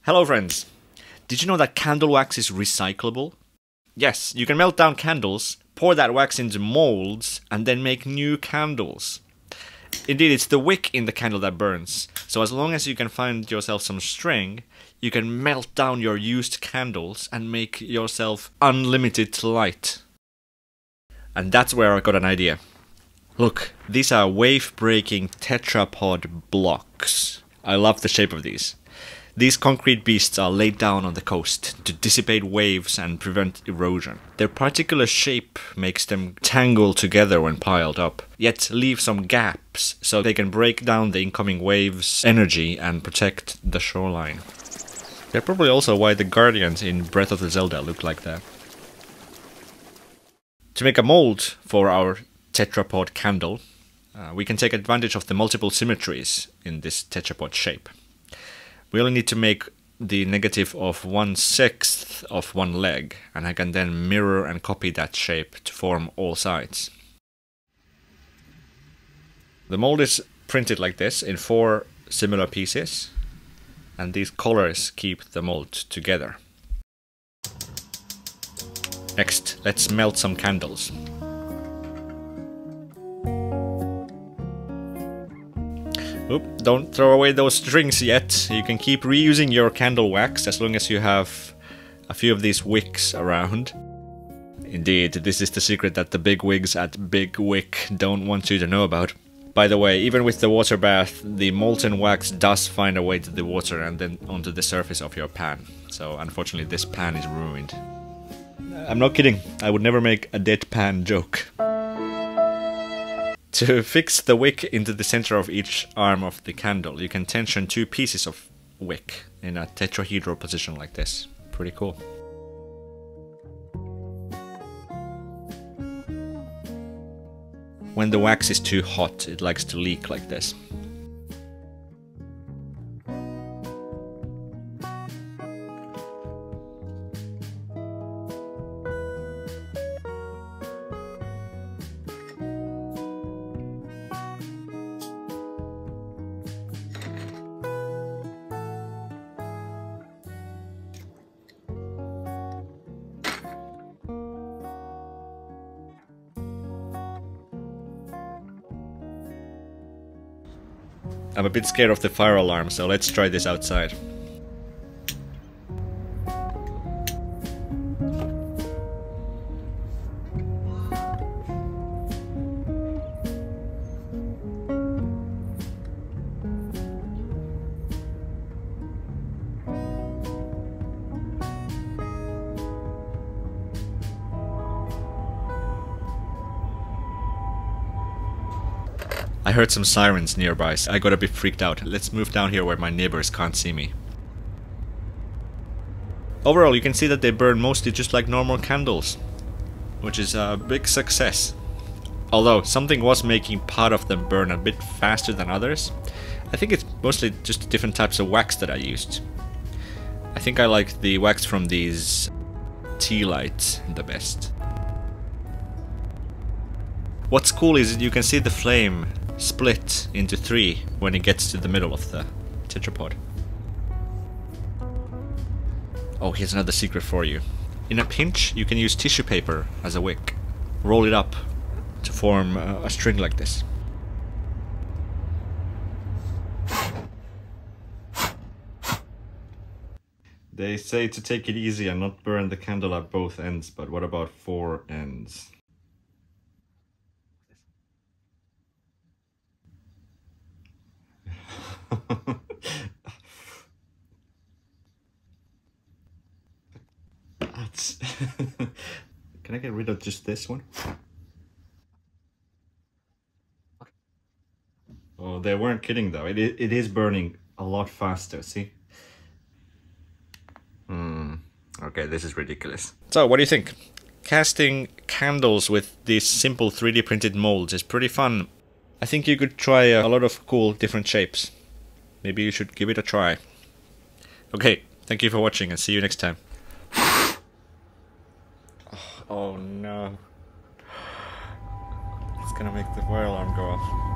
Hello friends! Did you know that candle wax is recyclable? Yes, you can melt down candles, pour that wax into molds, and then make new candles. Indeed, it's the wick in the candle that burns, so as long as you can find yourself some string, you can melt down your used candles and make yourself unlimited light. And that's where I got an idea. Look, these are wave-breaking tetrapod blocks. I love the shape of these. These concrete beasts are laid down on the coast to dissipate waves and prevent erosion. Their particular shape makes them tangle together when piled up, yet leave some gaps so they can break down the incoming waves' energy and protect the shoreline. They're probably also why the guardians in Breath of the Zelda look like that. To make a mold for our tetrapod candle, we can take advantage of the multiple symmetries in this tetrapod shape. We only need to make the negative of 1/6 of one leg, and I can then mirror and copy that shape to form all sides. The mold is printed like this in 4 similar pieces, and these colors keep the mold together. Next, let's melt some candles. Oop, don't throw away those strings yet. You can keep reusing your candle wax as long as you have a few of these wicks around. Indeed, this is the secret that the big wigs at Big Wick don't want you to know about. By the way, even with the water bath, the molten wax does find a way to the water and then onto the surface of your pan. So unfortunately this pan is ruined. I'm not kidding, I would never make a dead pan joke. To fix the wick into the center of each arm of the candle, you can tension 2 pieces of wick in a tetrahedral position like this. Pretty cool. When the wax is too hot, it likes to leak like this. I'm a bit scared of the fire alarm, so let's try this outside. I heard some sirens nearby, so I got a bit freaked out. Let's move down here where my neighbors can't see me. Overall, you can see that they burn mostly just like normal candles, which is a big success. Although, something was making part of them burn a bit faster than others. I think it's mostly just different types of wax that I used. I think I like the wax from these tea lights the best. What's cool is you can see the flame split into 3 when it gets to the middle of the tetrapod. Oh, here's another secret for you. In a pinch, you can use tissue paper as a wick. Roll it up to form a string like this. They say to take it easy and not burn the candle at both ends, but what about 4 ends? Can I get rid of just this one? Oh, they weren't kidding though. It is burning a lot faster, see? Okay, this is ridiculous. So, what do you think? Casting candles with these simple 3D printed molds is pretty fun. I think you could try a lot of cool different shapes. Maybe you should give it a try. Okay, thank you for watching and see you next time. Oh no. It's gonna make the fire alarm go off.